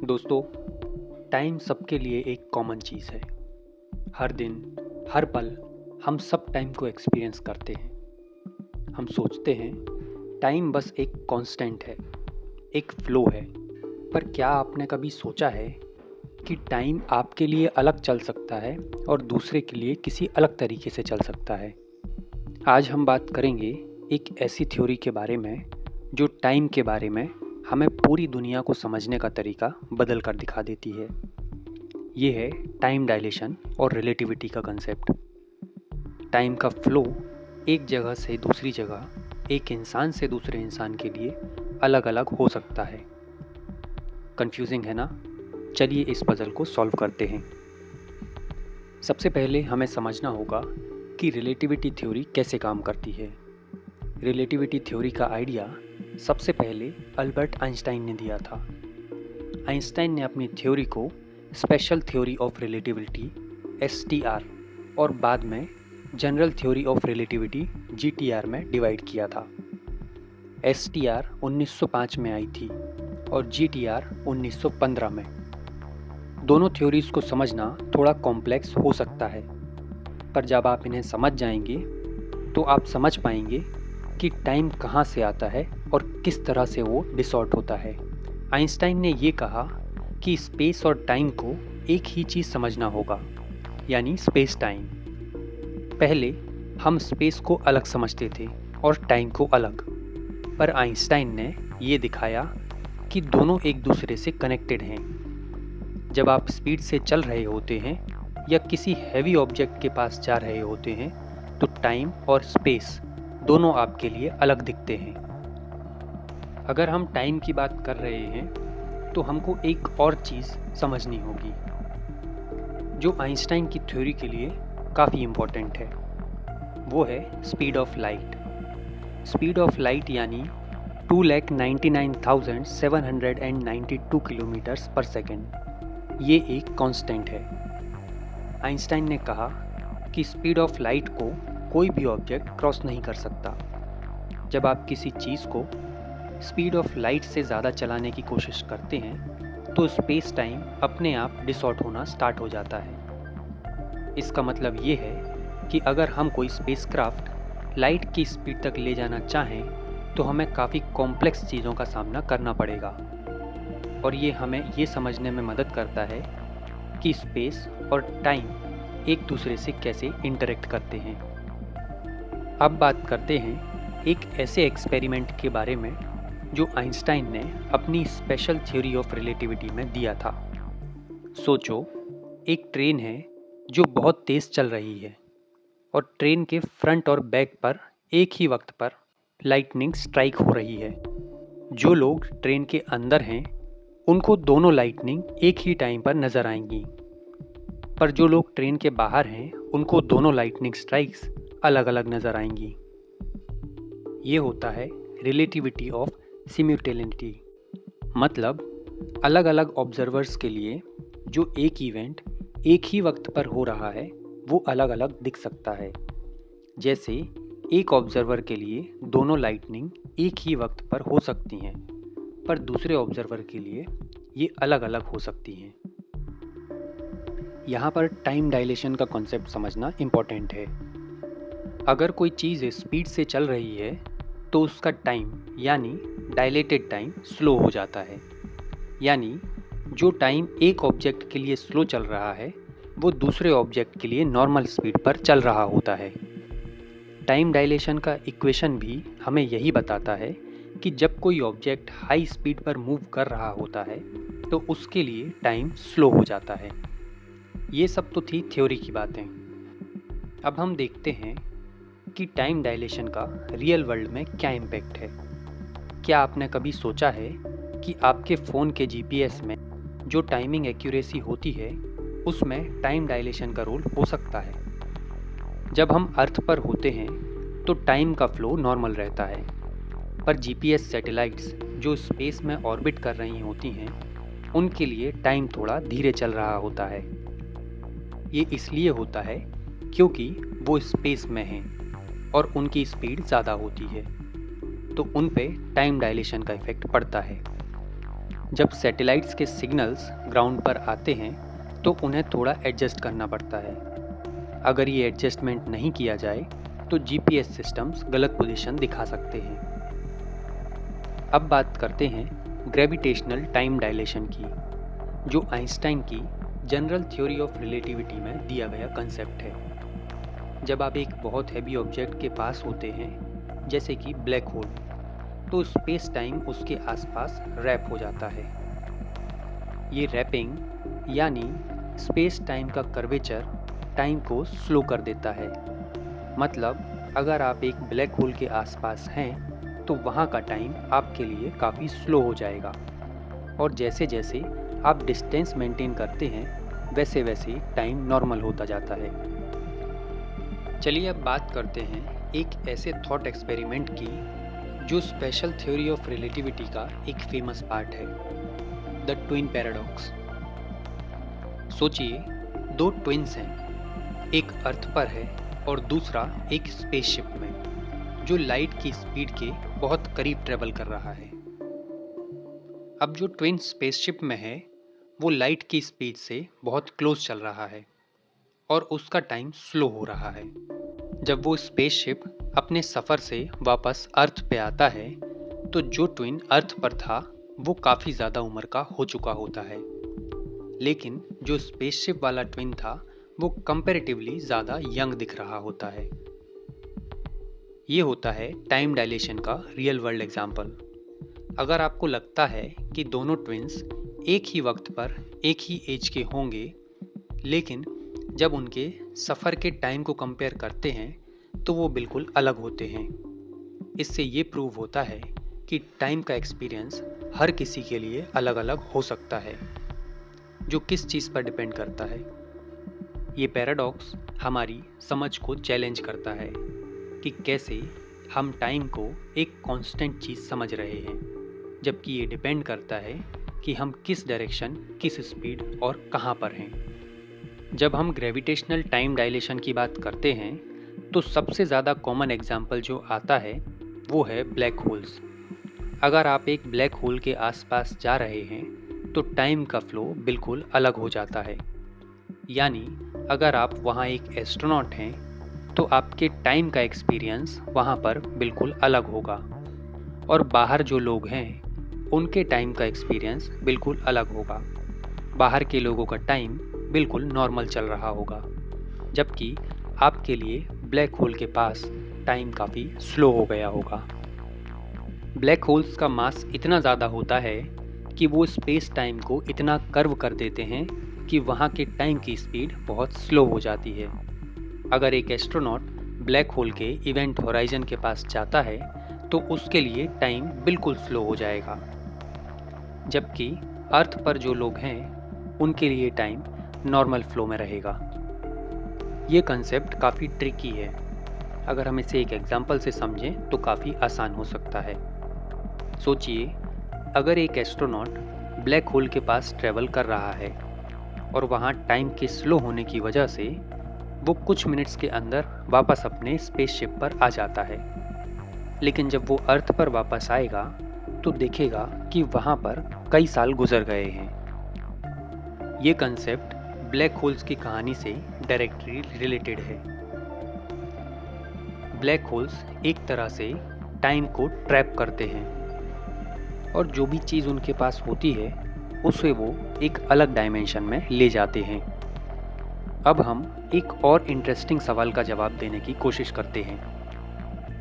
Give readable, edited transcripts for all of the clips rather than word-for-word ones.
दोस्तों, टाइम सबके लिए एक कॉमन चीज़ है। हर दिन, हर पल हम सब टाइम को एक्सपीरियंस करते हैं। हम सोचते हैं टाइम बस एक कांस्टेंट है, एक फ्लो है। पर क्या आपने कभी सोचा है कि टाइम आपके लिए अलग चल सकता है और दूसरे के लिए किसी अलग तरीके से चल सकता है? आज हम बात करेंगे एक ऐसी थ्योरी के बारे में जो टाइम के बारे में हमें पूरी दुनिया को समझने का तरीका बदल कर दिखा देती है। ये है टाइम डायलेशन और रिलेटिविटी का कंसेप्ट। टाइम का फ्लो एक जगह से दूसरी जगह, एक इंसान से दूसरे इंसान के लिए अलग अलग हो सकता है। कंफ्यूजिंग है ना? चलिए इस पजल को सॉल्व करते हैं। सबसे पहले हमें समझना होगा कि रिलेटिविटी थ्योरी कैसे काम करती है। रिलेटिविटी थ्योरी का आइडिया सबसे पहले अल्बर्ट आइंस्टाइन ने दिया था। आइंस्टाइन ने अपनी थ्योरी को special theory of relativity (STR) और बाद में general theory of relativity (GTR) में डिवाइड किया था। STR 1905 में आई थी और GTR 1915 में। दोनों थ्योरीज को समझना थोड़ा कॉम्प्लेक्स हो सकता है, पर जब आप इन्हें समझ जाएंगे तो आप समझ पाएंगे कि टाइम कहाँ से आता है और किस तरह से वो डिसॉर्ट होता है। आइंस्टाइन ने ये कहा कि स्पेस और टाइम को एक ही चीज़ समझना होगा, यानी स्पेस टाइम। पहले हम स्पेस को अलग समझते थे और टाइम को अलग, पर आइंस्टाइन ने ये दिखाया कि दोनों एक दूसरे से कनेक्टेड हैं। जब आप स्पीड से चल रहे होते हैं या किसी हैवी ऑब्जेक्ट के पास जा रहे होते हैं तो टाइम और स्पेस दोनों आपके लिए अलग दिखते हैं। अगर हम टाइम की बात कर रहे हैं तो हमको एक और चीज़ समझनी होगी जो आइंस्टाइन की थ्योरी के लिए काफ़ी इम्पोर्टेंट है। वो है speed of light. Speed of light यानी 2,99,792 किलोमीटर्स पर सेकेंड। ये एक कांस्टेंट है। आइंस्टाइन ने कहा कि स्पीड ऑफ लाइट को कोई भी ऑब्जेक्ट क्रॉस नहीं कर सकता। जब आप किसी चीज़ को स्पीड ऑफ लाइट से ज़्यादा चलाने की कोशिश करते हैं तो स्पेस टाइम अपने आप डिसॉर्ट होना स्टार्ट हो जाता है। इसका मतलब ये है कि अगर हम कोई स्पेसक्राफ्ट लाइट की स्पीड तक ले जाना चाहें तो हमें काफ़ी कॉम्प्लेक्स चीज़ों का सामना करना पड़ेगा, और ये हमें ये समझने में मदद करता है कि स्पेस और टाइम एक दूसरे से कैसे इंटरेक्ट करते हैं। अब बात करते हैं एक ऐसे एक्सपेरिमेंट के बारे में जो आइंस्टाइन ने अपनी स्पेशल थ्योरी ऑफ रिलेटिविटी में दिया था। सोचो, एक ट्रेन है जो बहुत तेज़ चल रही है और ट्रेन के फ्रंट और बैक पर एक ही वक्त पर लाइटनिंग स्ट्राइक हो रही है। जो लोग ट्रेन के अंदर हैं उनको दोनों लाइटनिंग एक ही टाइम पर नज़र आएंगी, पर जो लोग ट्रेन के बाहर हैं उनको दोनों लाइटनिंग स्ट्राइक्स अलग अलग नज़र आएंगी। ये होता है रिलेटिविटी ऑफ सिम्युटेनिटी। मतलब अलग अलग ऑब्जर्वर्स के लिए जो एक इवेंट एक ही वक्त पर हो रहा है वो अलग अलग दिख सकता है। जैसे एक ऑब्जर्वर के लिए दोनों लाइटनिंग एक ही वक्त पर हो सकती हैं, पर दूसरे ऑब्जर्वर के लिए ये अलग अलग हो सकती हैं। यहाँ पर टाइम डायलेशन का कॉन्सेप्ट समझना इम्पोर्टेंट है। अगर कोई चीज़ स्पीड से चल रही है तो उसका टाइम यानी डायलेटेड टाइम स्लो हो जाता है। यानी जो टाइम एक ऑब्जेक्ट के लिए स्लो चल रहा है वो दूसरे ऑब्जेक्ट के लिए नॉर्मल स्पीड पर चल रहा होता है। टाइम डायलेशन का इक्वेशन भी हमें यही बताता है कि जब कोई ऑब्जेक्ट हाई स्पीड पर मूव कर रहा होता है तो उसके लिए टाइम स्लो हो जाता है। ये सब तो थी थ्योरी की बातें। अब हम देखते हैं कि टाइम डायलेशन का रियल वर्ल्ड में क्या इम्पैक्ट है। क्या आपने कभी सोचा है कि आपके फ़ोन के GPS में जो टाइमिंग एक्यूरेसी होती है उसमें टाइम डायलेशन का रोल हो सकता है? जब हम अर्थ पर होते हैं तो टाइम का फ्लो नॉर्मल रहता है, पर GPS सैटेलाइट्स जो स्पेस में ऑर्बिट कर रही होती हैं उनके लिए टाइम थोड़ा धीरे चल रहा होता है। ये इसलिए होता है क्योंकि वो स्पेस में हैं और उनकी स्पीड ज़्यादा होती है, तो उन पे टाइम डायलेशन का इफ़ेक्ट पड़ता है। जब सैटेलाइट्स के सिग्नल्स ग्राउंड पर आते हैं तो उन्हें थोड़ा एडजस्ट करना पड़ता है। अगर ये एडजस्टमेंट नहीं किया जाए तो जीपीएस सिस्टम्स गलत पोजीशन दिखा सकते हैं। अब बात करते हैं ग्रेविटेशनल टाइम डायलेशन की, जो आइंस्टाइन की जनरल थ्योरी ऑफ रिलेटिविटी में दिया गया कंसेप्ट है। जब आप एक बहुत हैवी ऑब्जेक्ट के पास होते हैं, जैसे कि ब्लैक होल, तो स्पेस टाइम उसके आसपास रैप हो जाता है। ये रैपिंग यानी स्पेस टाइम का कर्वेचर टाइम को स्लो कर देता है। मतलब अगर आप एक ब्लैक होल के आसपास हैं तो वहाँ का टाइम आपके लिए काफ़ी स्लो हो जाएगा, और जैसे जैसे आप डिस्टेंस मेंटेन करते हैं वैसे वैसे टाइम नॉर्मल होता जाता है। चलिए अब बात करते हैं एक ऐसे थॉट एक्सपेरिमेंट की जो स्पेशल थ्योरी ऑफ रिलेटिविटी का एक फेमस पार्ट है, द ट्विन पैराडॉक्स। सोचिए, दो ट्विन्स हैं, एक अर्थ पर है और दूसरा एक स्पेसशिप में, जो लाइट की स्पीड के बहुत करीब ट्रेवल कर रहा है। अब जो ट्विन स्पेसशिप में है वो लाइट की स्पीड से बहुत क्लोज चल रहा है और उसका टाइम स्लो हो रहा है। जब वो स्पेसशिप अपने सफ़र से वापस अर्थ पे आता है तो जो ट्विन अर्थ पर था वो काफ़ी ज़्यादा उम्र का हो चुका होता है, लेकिन जो स्पेसशिप वाला ट्विन था वो कंपैरेटिवली ज़्यादा यंग दिख रहा होता है। ये होता है टाइम डायलेशन का रियल वर्ल्ड एग्जाम्पल। अगर आपको लगता है कि दोनों ट्विन्स एक ही वक्त पर एक ही एज के होंगे, लेकिन जब उनके सफ़र के टाइम को कंपेयर करते हैं तो वो बिल्कुल अलग होते हैं। इससे ये प्रूव होता है कि टाइम का एक्सपीरियंस हर किसी के लिए अलग अलग हो सकता है, जो किस चीज़ पर डिपेंड करता है। ये पैराडॉक्स हमारी समझ को चैलेंज करता है कि कैसे हम टाइम को एक कांस्टेंट चीज़ समझ रहे हैं, जबकि ये डिपेंड करता है कि हम किस डायरेक्शन, किस स्पीड और कहाँ पर हैं। जब हम ग्रेविटेशनल टाइम डायलेशन की बात करते हैं तो सबसे ज़्यादा कॉमन एग्जाम्पल जो आता है वो है ब्लैक होल्स। अगर आप एक ब्लैक होल के आसपास जा रहे हैं तो टाइम का फ्लो बिल्कुल अलग हो जाता है। यानी अगर आप वहाँ एक एस्ट्रोनॉट हैं तो आपके टाइम का एक्सपीरियंस वहाँ पर बिल्कुल अलग होगा, और बाहर जो लोग हैं उनके टाइम का एक्सपीरियंस बिल्कुल अलग होगा। बाहर के लोगों का टाइम बिल्कुल नॉर्मल चल रहा होगा, जबकि आपके लिए ब्लैक होल के पास टाइम काफ़ी स्लो हो गया होगा। ब्लैक होल्स का मास इतना ज़्यादा होता है कि वो स्पेस टाइम को इतना कर्व कर देते हैं कि वहाँ के टाइम की स्पीड बहुत स्लो हो जाती है। अगर एक एस्ट्रोनॉट ब्लैक होल के इवेंट होराइजन के पास जाता है तो उसके लिए टाइम बिल्कुल स्लो हो जाएगा, जबकि अर्थ पर जो लोग हैं उनके लिए टाइम नॉर्मल फ्लो में रहेगा। ये कंसेप्ट काफ़ी ट्रिकी है। अगर हम इसे एक एग्जांपल से समझें तो काफ़ी आसान हो सकता है। सोचिए, अगर एक एस्ट्रोनॉट ब्लैक होल के पास ट्रैवल कर रहा है और वहाँ टाइम के स्लो होने की वजह से वो कुछ मिनट्स के अंदर वापस अपने स्पेसशिप पर आ जाता है, लेकिन जब वो अर्थ पर वापस आएगा तो देखेगा कि वहाँ पर कई साल गुजर गए हैं। ये कंसेप्ट ब्लैक होल्स की कहानी से डायरेक्टली रिलेटेड है। ब्लैक होल्स एक तरह से टाइम को ट्रैप करते हैं और जो भी चीज़ उनके पास होती है उसे वो एक अलग डायमेंशन में ले जाते हैं। अब हम एक और इंटरेस्टिंग सवाल का जवाब देने की कोशिश करते हैं,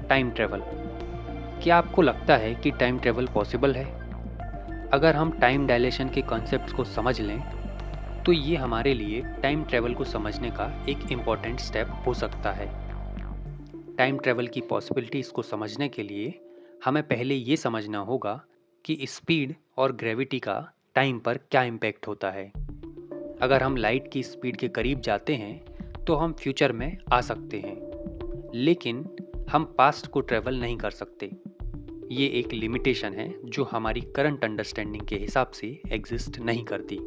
टाइम ट्रैवल। क्या आपको लगता है कि टाइम ट्रैवल पॉसिबल है? अगर हम टाइम डायलेशन के कॉन्सेप्ट्स को समझ लें तो ये हमारे लिए टाइम ट्रैवल को समझने का एक इम्पॉर्टेंट स्टेप हो सकता है। टाइम ट्रैवल की पॉसिबिलिटीज़ को समझने के लिए हमें पहले ये समझना होगा कि स्पीड और ग्रेविटी का टाइम पर क्या इम्पैक्ट होता है। अगर हम लाइट की स्पीड के करीब जाते हैं तो हम फ्यूचर में आ सकते हैं, लेकिन हम पास्ट को ट्रैवल नहीं कर सकते। ये एक लिमिटेशन है जो हमारी करंट अंडरस्टैंडिंग के हिसाब से एग्जिस्ट नहीं करती।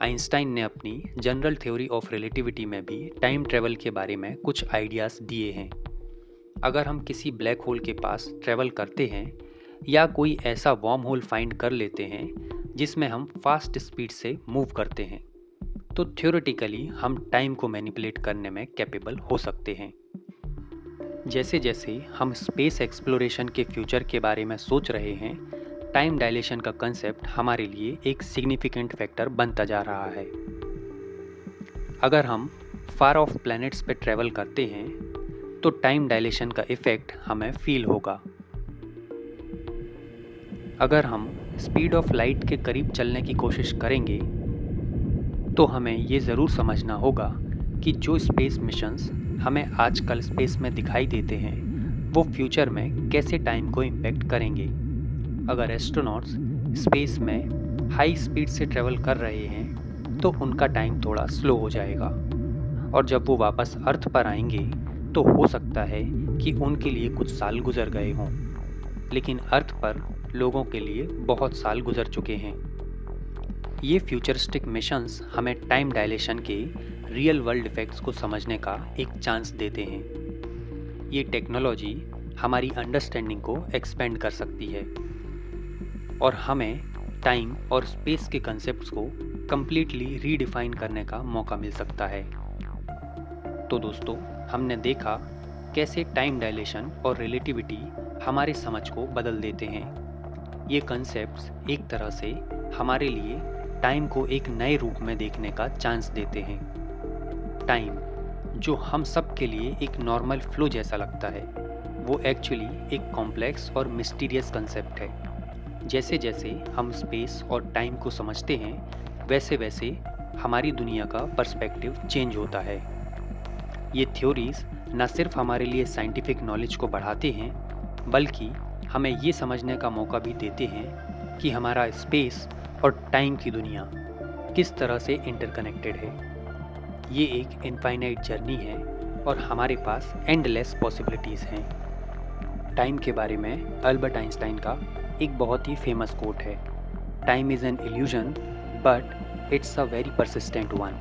आइंस्टाइन ने अपनी जनरल थ्योरी ऑफ रिलेटिविटी में भी टाइम ट्रैवल के बारे में कुछ आइडियाज़ दिए हैं। अगर हम किसी ब्लैक होल के पास ट्रैवल करते हैं या कोई ऐसा वॉर्म होल फाइंड कर लेते हैं जिसमें हम फास्ट स्पीड से मूव करते हैं, तो थ्योरेटिकली हम टाइम को मैनिपुलेट करने में कैपेबल हो सकते हैं। जैसे जैसे हम स्पेस एक्सप्लोरेशन के फ्यूचर के बारे में सोच रहे हैं, टाइम डायलेशन का कंसेप्ट हमारे लिए एक सिग्निफिकेंट फैक्टर बनता जा रहा है। अगर हम फार ऑफ प्लैनेट्स पे ट्रैवल करते हैं तो टाइम डायलेशन का इफ़ेक्ट हमें फील होगा। अगर हम स्पीड ऑफ लाइट के करीब चलने की कोशिश करेंगे तो हमें ये ज़रूर समझना होगा कि जो स्पेस मिशंस हमें आजकल स्पेस में दिखाई देते हैं वो फ्यूचर में कैसे टाइम को इम्पेक्ट करेंगे। अगर एस्ट्रोनॉट्स स्पेस में हाई स्पीड से ट्रैवल कर रहे हैं तो उनका टाइम थोड़ा स्लो हो जाएगा, और जब वो वापस अर्थ पर आएंगे तो हो सकता है कि उनके लिए कुछ साल गुजर गए हों, लेकिन अर्थ पर लोगों के लिए बहुत साल गुजर चुके हैं। ये फ्यूचरिस्टिक मिशंस हमें टाइम डायलेशन के रियल वर्ल्ड इफेक्ट्स को समझने का एक चांस देते हैं। ये टेक्नोलॉजी हमारी अंडरस्टैंडिंग को एक्सपेंड कर सकती है और हमें टाइम और स्पेस के कंसेप्ट्स को कम्प्लीटली रीडिफाइन करने का मौका मिल सकता है। तो दोस्तों, हमने देखा कैसे टाइम डायलेशन और रिलेटिविटी हमारी समझ को बदल देते हैं। ये कंसेप्ट्स एक तरह से हमारे लिए टाइम को एक नए रूप में देखने का चांस देते हैं। टाइम, जो हम सब के लिए एक नॉर्मल फ्लो जैसा लगता है, वो एक्चुअली एक कॉम्प्लेक्स और मिस्टीरियस कंसेप्ट है। जैसे जैसे हम स्पेस और टाइम को समझते हैं, वैसे वैसे हमारी दुनिया का पर्सपेक्टिव चेंज होता है। ये थ्योरीज न सिर्फ हमारे लिए साइंटिफिक नॉलेज को बढ़ाते हैं, बल्कि हमें ये समझने का मौका भी देते हैं कि हमारा स्पेस और टाइम की दुनिया किस तरह से इंटरकनेक्टेड है। ये एक इनफाइनाइट जर्नी है और हमारे पास एंडलेस पॉसिबिलिटीज़ हैं। टाइम के बारे में अल्बर्ट आइंस्टाइन का एक बहुत ही फेमस कोट है, time is an illusion but it's a very persistent one.